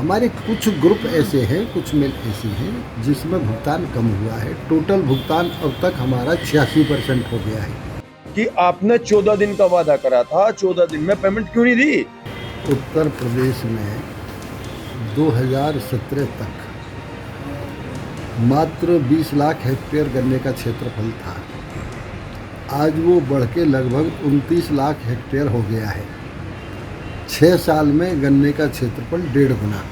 हमारे कुछ ग्रुप ऐसे हैं, कुछ मिल ऐसी हैं जिसमें भुगतान कम हुआ है। टोटल भुगतान अब तक हमारा 86% हो गया है। कि आपने 14 दिन का वादा करा था, 14 दिन में पेमेंट क्यों नहीं दी? उत्तर प्रदेश में 2017 तक मात्र 20 लाख हेक्टेयर गन्ने का क्षेत्रफल था। आज वो बढ़ के लगभग 29 लाख हेक्टेयर हो गया है। 6 साल में गन्ने का क्षेत्रफल 1.5 गुना।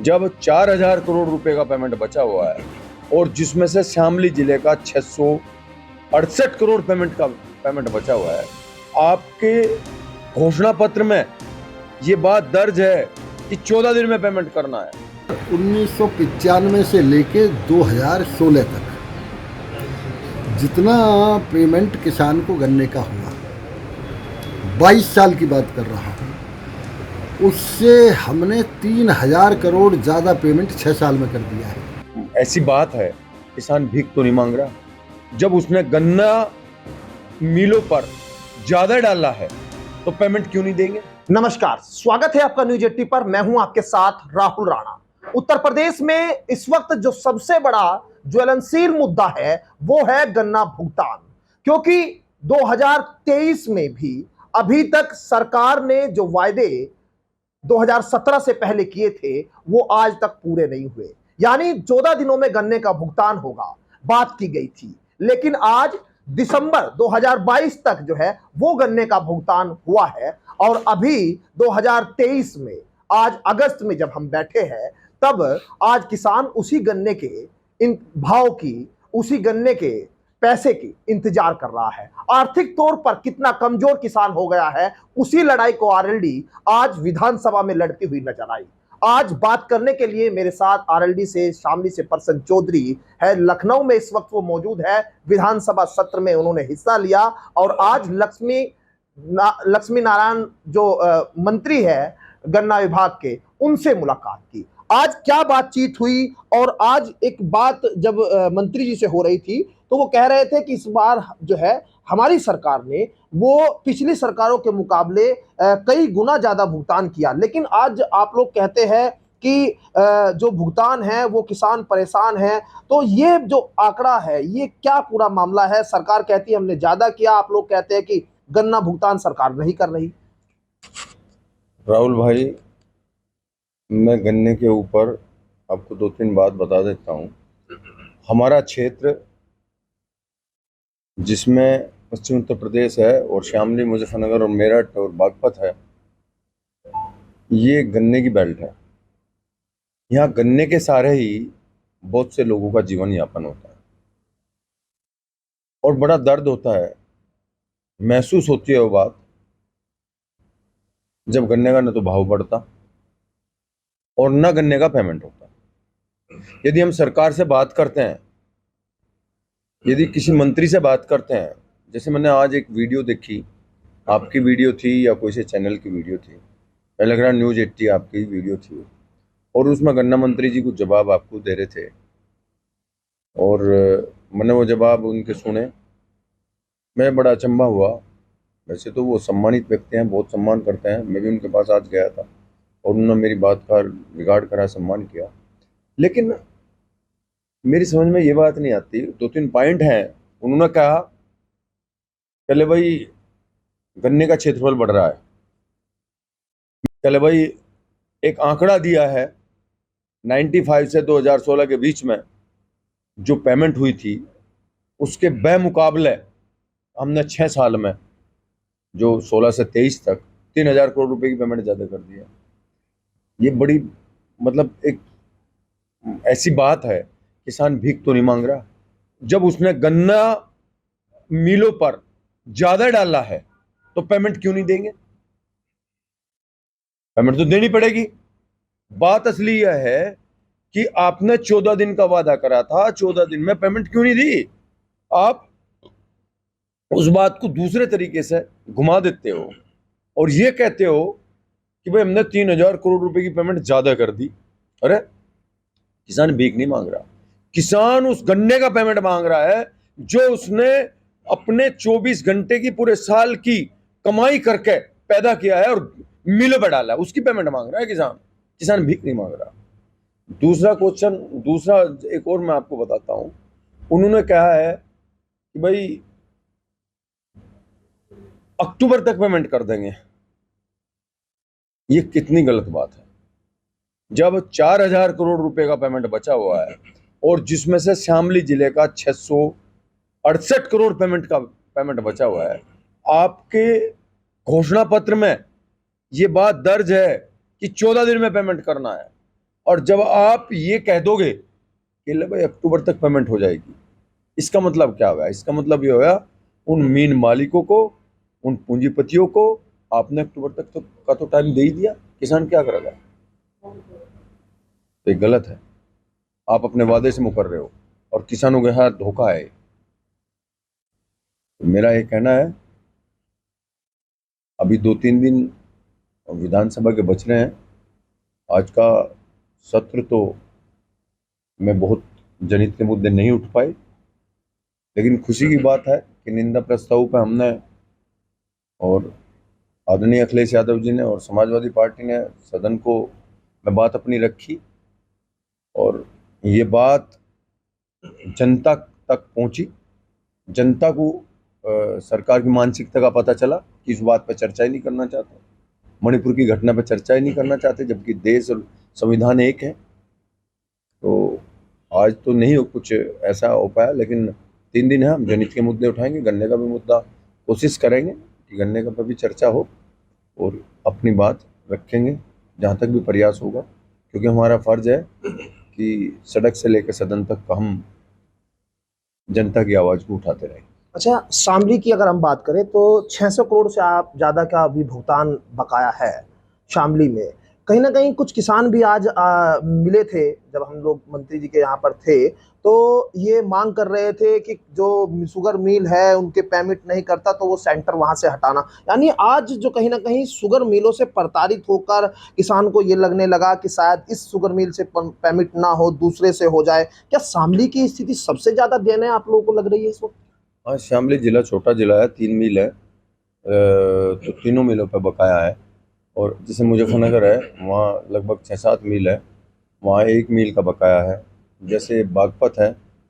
जब 4,000 करोड़ रुपए का पेमेंट बचा हुआ है और जिसमें से शामली जिले का 668 करोड़ पेमेंट बचा हुआ है, आपके घोषणा पत्र में ये बात दर्ज है कि 14 दिन में पेमेंट करना है। 1995 से लेके 2016 तक जितना पेमेंट किसान को गन्ने का हुआ, 22 साल की बात कर रहा हूँ, उससे हमने 3,000 करोड़ ज़्यादा पेमेंट 6 साल में कर दिया है। ऐसी बात है, किसान भीख तो नहीं मांग रहा। जब उसने गन्ना मिलों पर ज्यादा डाला है तो पेमेंट क्यों नहीं देंगे? नमस्कार, स्वागत है आपका न्यूज 80 पर। मैं हूं आपके साथ राहुल राणा। उत्तर प्रदेश में इस वक्त जो सबसे बड़ा ज्वलनशील मुद्दा है वो है गन्ना भुगतान, क्योंकि 2023 में भी अभी तक सरकार ने जो वायदे 2017 से पहले किए थे वो आज तक पूरे नहीं हुए। यानी 14 दिनों में गन्ने का भुगतान होगा, बात की गई थी, लेकिन आज दिसंबर 2022 तक जो है वो गन्ने का भुगतान हुआ है। और अभी 2023 में आज अगस्त में जब हम बैठे हैं तब आज किसान उसी गन्ने के इन भाव की, उसी गन्ने के पैसे की इंतजार कर रहा है। आर्थिक तौर पर कितना कमजोर किसान हो गया है, उसी लड़ाई को आरएलडी आज विधानसभा में लड़ती हुई नजर आई। आज बात करने के लिए मेरे साथ आरएलडी से, शामली से परसन चौधरी है। लखनऊ में इस वक्त वो मौजूद है, विधानसभा सत्र में उन्होंने हिस्सा लिया और आज लक्ष्मी नारायण जो मंत्री है गन्ना विभाग के, उनसे मुलाकात की। आज क्या बातचीत हुई, और आज एक बात जब मंत्री जी से हो रही थी तो वो कह रहे थे कि इस बार जो है हमारी सरकार ने वो पिछली सरकारों के मुकाबले कई गुना ज्यादा भुगतान किया, लेकिन आज आप लोग कहते हैं कि जो भुगतान है वो किसान परेशान है। तो ये जो आंकड़ा है ये क्या पूरा मामला है? सरकार कहती है हमने ज्यादा किया, आप लोग कहते हैं कि गन्ना भुगतान सरकार नहीं कर रही। राहुल भाई, मैं गन्ने के ऊपर आपको 2-3 बात बता देता हूँ। हमारा क्षेत्र जिसमें पश्चिम उत्तर प्रदेश है और शामली, मुजफ्फरनगर और मेरठ और बागपत है, ये गन्ने की बेल्ट है। यहाँ गन्ने के सहारे ही बहुत से लोगों का जीवन यापन होता है और बड़ा दर्द होता है, महसूस होती है वो बात जब गन्ने का न तो भाव बढ़ता और न गन्ने का पेमेंट होता। यदि हम सरकार से बात करते हैं, यदि किसी मंत्री से बात करते हैं, जैसे मैंने आज एक वीडियो देखी, आपकी वीडियो थी या कोई से चैनल की वीडियो थी, मैं लग रहा न्यूज 80 आपकी वीडियो थी, और उसमें गन्ना मंत्री जी कुछ जवाब आपको दे रहे थे और मैंने वो जवाब उनके सुने, मैं बड़ा अचंभा हुआ। वैसे तो वो सम्मानित व्यक्ति हैं, बहुत सम्मान करते हैं, मैं भी उनके पास आज गया था और उन्होंने मेरी बात का रिगार्ड करा, सम्मान किया, लेकिन मेरी समझ में ये बात नहीं आती। 2-3 पॉइंट हैं। उन्होंने कहा पहले भाई गन्ने का क्षेत्रफल बढ़ रहा है, पहले भाई एक आंकड़ा दिया है 95 से 2016 के बीच में जो पेमेंट हुई थी उसके बेमुकाबले हमने 6 साल में जो 16 से 23 तक 3,000 करोड़ रुपए की पेमेंट ज्यादा कर दी है। ये बड़ी मतलब एक ऐसी बात है, किसान भीख तो नहीं मांग रहा। जब उसने गन्ना मिलों पर ज्यादा डाला है तो पेमेंट क्यों नहीं देंगे? पेमेंट तो देनी पड़ेगी। बात असली यह है कि आपने 14 दिन का वादा करा था, 14 दिन में पेमेंट क्यों नहीं दी? आप उस बात को दूसरे तरीके से घुमा देते हो और ये कहते हो कि भाई हमने 3,000 करोड़ रुपए की पेमेंट ज्यादा कर दी। अरे किसान भीख नहीं मांग रहा, किसान उस गन्ने का पेमेंट मांग रहा है जो उसने अपने 24 घंटे की पूरे साल की कमाई करके पैदा किया है और मिलों पे डाला है, उसकी पेमेंट मांग रहा है किसान। किसान भीख नहीं मांग रहा। दूसरा क्वेश्चन, दूसरा एक और मैं आपको बताता हूं, उन्होंने कहा है कि भाई अक्टूबर तक पेमेंट कर देंगे। ये कितनी गलत बात है। जब 4,000 करोड़ रुपए का पेमेंट बचा हुआ है और जिसमें से शामली जिले का 668 करोड़ पेमेंट बचा हुआ है, आपके घोषणा पत्र में ये बात दर्ज है कि 14 दिन में पेमेंट करना है, और जब आप ये कह दोगे कि ले भाई अक्टूबर तक पेमेंट हो जाएगी, इसका मतलब क्या हुआ? इसका मतलब ये होगा उन मीन मालिकों को, उन पूंजीपतियों को आपने अक्टूबर तक का तो टाइम दे ही दिया, किसान क्या करेगा? तो ये गलत है। आप अपने वादे से मुकर रहे हो और किसानों के साथ धोखा है। तो मेरा ये कहना है, अभी 2-3 दिन विधानसभा के बच रहे हैं। आज का सत्र तो में बहुत जनहित के मुद्दे नहीं उठ पाए, लेकिन खुशी की बात है कि निंदा प्रस्ताव पर हमने और आदरणीय अखिलेश यादव जी ने और समाजवादी पार्टी ने सदन को में बात अपनी रखी, और ये बात जनता तक पहुंची। जनता को सरकार की मानसिकता का पता चला कि इस बात पर चर्चा ही नहीं करना चाहते, मणिपुर की घटना पर चर्चा ही नहीं करना चाहते, जबकि देश और संविधान एक है। तो आज तो नहीं हो कुछ ऐसा हो पाया, लेकिन 3 दिन है, हम जनहित के मुद्दे उठाएंगे, गन्ने का भी मुद्दा कोशिश करेंगे कि गन्ने का पर भी चर्चा हो, और अपनी बात रखेंगे जहाँ तक भी प्रयास होगा, क्योंकि हमारा फर्ज है कि सड़क से लेकर सदन तक हम जनता की आवाज़ को उठाते रहें। अच्छा, शामली की अगर हम बात करें तो 600 करोड़ से आप ज़्यादा का अभी भुगतान बकाया है शामली में। कहीं ना कहीं कुछ किसान भी आज मिले थे, जब हम लोग मंत्री जी के यहाँ पर थे तो ये मांग कर रहे थे कि जो शुगर मिल है उनके पेमेंट नहीं करता तो वो सेंटर वहाँ से हटाना। यानी आज जो कहीं ना कहीं शुगर मिलों से प्रताड़ित होकर किसान को ये लगने लगा कि शायद इस शुगर मिल से पेमेंट ना हो, दूसरे से हो जाए। क्या शामली की स्थिति सबसे ज़्यादा दयनीय आप लोगों को लग रही है इस वक्त? हाँ, शामली जिला छोटा जिला है, 3 मील है, तो तीनों मीलों पर बकाया है। और जैसे मुजफ्फरनगर है, वहाँ लगभग 6-7 मील है, वहाँ 1 मील का बकाया है। जैसे बागपत है,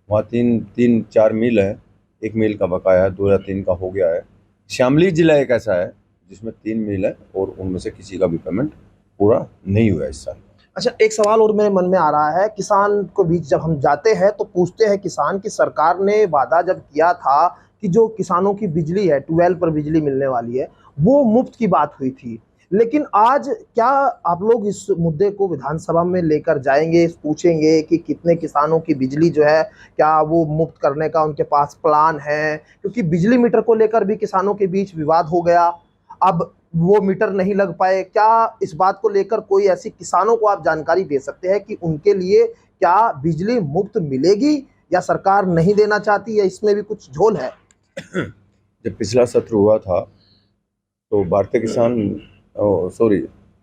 वहाँ 3-4 मील है, 1 मील का बकाया है, 2 या 3 का हो गया है। शामली जिला एक ऐसा है जिसमें 3 मील है और उनमें से किसी का भी पेमेंट पूरा नहीं हुआ इस साल। अच्छा, एक सवाल और मेरे मन में आ रहा है। किसान को बीच जब हम जाते हैं तो पूछते हैं किसान की सरकार ने वादा जब किया था कि जो किसानों की बिजली है, ट्यूबवेल पर बिजली मिलने वाली है, वो मुफ्त की बात हुई थी। लेकिन आज क्या आप लोग इस मुद्दे को विधानसभा में लेकर जाएंगे, पूछेंगे कि कितने किसानों की बिजली जो है क्या वो मुफ्त करने का उनके पास प्लान है? क्योंकि बिजली मीटर को लेकर भी किसानों के बीच विवाद हो गया, अब वो मीटर नहीं लग पाए। क्या इस बात को लेकर कोई ऐसी किसानों को आप जानकारी दे सकते हैं कि उनके लिए क्या बिजली मुफ्त मिलेगी या सरकार नहीं देना चाहती, या इसमें भी कुछ झोल है? जब पिछला सत्र हुआ था तो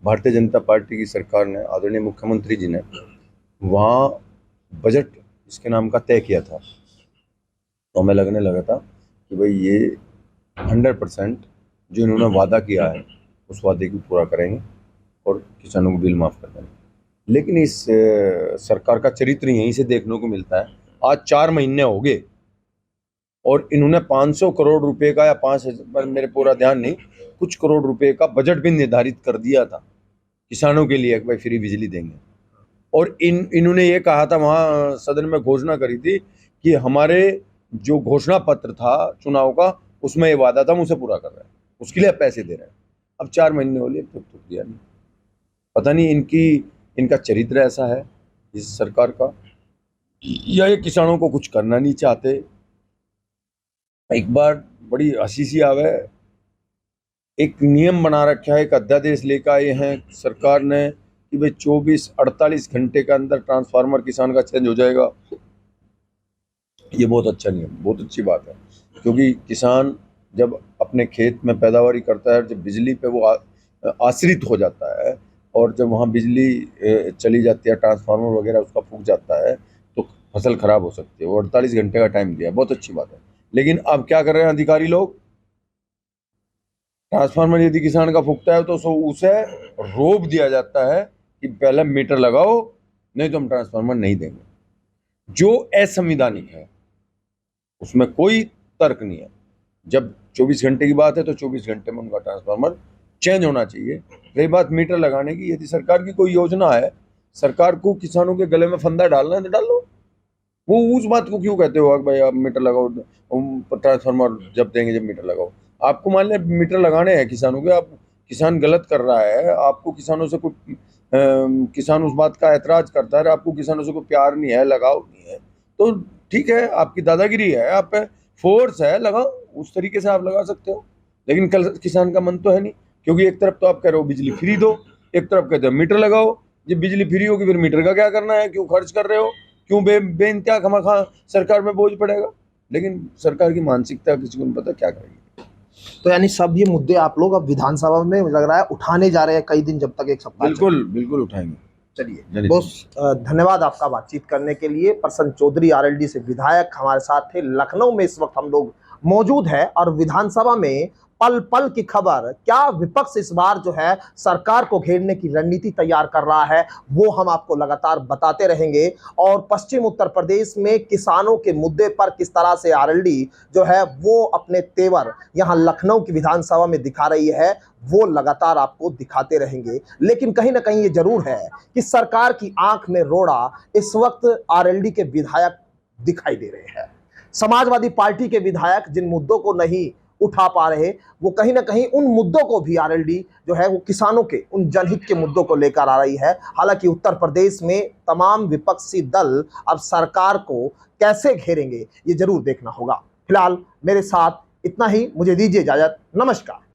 भारतीय जनता पार्टी की सरकार ने, आदरणीय मुख्यमंत्री जी ने वहाँ बजट इसके नाम का तय किया था। तो हमें लगने लगा था कि भाई ये 100% जो इन्होंने वादा किया है उस वादे को पूरा करेंगे और किसानों को बिल माफ़ कर देंगे। लेकिन इस सरकार का चरित्र यहीं से देखने को मिलता है। आज 4 महीने हो गए और इन्होंने 500 करोड़ रुपए का या 5,000, मेरे पूरा ध्यान नहीं, कुछ करोड़ रुपए का बजट भी निर्धारित कर दिया था किसानों के लिए कि भाई फ्री बिजली देंगे। और इन्होंने ये कहा था, वहाँ सदन में घोषणा करी थी कि हमारे जो घोषणा पत्र था चुनाव का, उसमें ये वादा था, हम उसे पूरा कर रहे हैं, उसके लिए पैसे दे रहे हैं। अब 4 महीने हो लिए तो दिया नहीं। पता नहीं इनका चरित्र ऐसा है इस सरकार का, या ये किसानों को कुछ करना नहीं चाहते। एक बार बड़ी हंसी सी आवे, एक नियम बना रखा है, एक अध्यादेश लेकर आए हैं सरकार ने कि भाई 24-48 घंटे के अंदर ट्रांसफार्मर किसान का चेंज हो जाएगा। ये बहुत अच्छा नियम, बहुत अच्छी बात है, क्योंकि किसान जब अपने खेत में पैदावारी करता है, जब बिजली पे वो आश्रित हो जाता है और जब वहाँ बिजली चली जाती है, ट्रांसफार्मर वगैरह उसका फूक जाता है, तो फसल खराब हो सकती है। वो 48 घंटे का टाइम दिया, बहुत अच्छी बात है। लेकिन अब क्या कर रहे हैं अधिकारी लोग, ट्रांसफार्मर यदि किसान का फूकता है तो उसे रोक दिया जाता है कि पहले मीटर लगाओ, नहीं तो हम ट्रांसफार्मर नहीं देंगे। जो असंवैधानिक है उसमें कोई तर्क नहीं है। जब 24 घंटे की बात है तो 24 घंटे में उनका ट्रांसफार्मर चेंज होना चाहिए। रही बात मीटर लगाने की, यदि सरकार की कोई योजना है, सरकार को किसानों के गले में फंदा डालना है तो डाल लो। वो उस बात को क्यों कहते हो भाई आप मीटर लगाओ, ट्रांसफार्मर जब देंगे जब मीटर लगाओ। आपको मान लिया मीटर लगाने हैं किसानों के, आप किसान गलत कर रहा है, आपको किसानों से कोई किसान उस बात का ऐतराज करता है, आपको किसानों से कोई प्यार नहीं है, लगाव नहीं है, तो ठीक है, आपकी दादागिरी है, आप पे फोर्स है, लगाओ, उस तरीके से आप लगा सकते हो। लेकिन कल किसान का मन तो है नहीं, क्योंकि एक तरफ तो आप कह रहे हो बिजली फ्री दो, एक तरफ कहते हो मीटर लगाओ। जब बिजली फ्री होगी फिर मीटर का क्या करना है, क्यों खर्च कर रहे हो, क्यों बेइंतहा खामखा सरकार में बोझ पड़ेगा। लेकिन सरकार की मानसिकता किसी को नहीं पता क्या करेगी। तो यानी सब ये मुद्दे आप लोग अब विधानसभा में मुझे लग रहा है उठाने जा रहे हैं कई दिन, जब तक एक सप्ताह बिल्कुल बिल्कुल उठाएंगे। चलिए, बहुत धन्यवाद आपका बातचीत करने के लिए। प्रसन्न चौधरी आरएलडी से विधायक हमारे साथ थे। लखनऊ में इस वक्त हम लोग मौजूद है और विधानसभा में पल पल की खबर, क्या विपक्ष इस बार जो है सरकार को घेरने की रणनीति तैयार कर रहा है, वो हम आपको लगातार बताते रहेंगे। और पश्चिम उत्तर प्रदेश में किसानों के मुद्दे पर किस तरह से आरएलडी जो है वो अपने तेवर यहां लखनऊ की विधानसभा में दिखा रही है, वो लगातार आपको दिखाते रहेंगे। लेकिन कहीं ना कहीं ये जरूर है कि सरकार की आंख में रोड़ा इस वक्त आरएलडी के विधायक दिखाई दे रहे हैं। समाजवादी पार्टी के विधायक जिन मुद्दों को नहीं उठा पा रहे, वो कहीं ना कहीं उन मुद्दों को भी आरएलडी जो है वो किसानों के उन जनहित के मुद्दों को लेकर आ रही है। हालांकि उत्तर प्रदेश में तमाम विपक्षी दल अब सरकार को कैसे घेरेंगे ये जरूर देखना होगा। फिलहाल मेरे साथ इतना ही, मुझे दीजिए इजाजत, नमस्कार।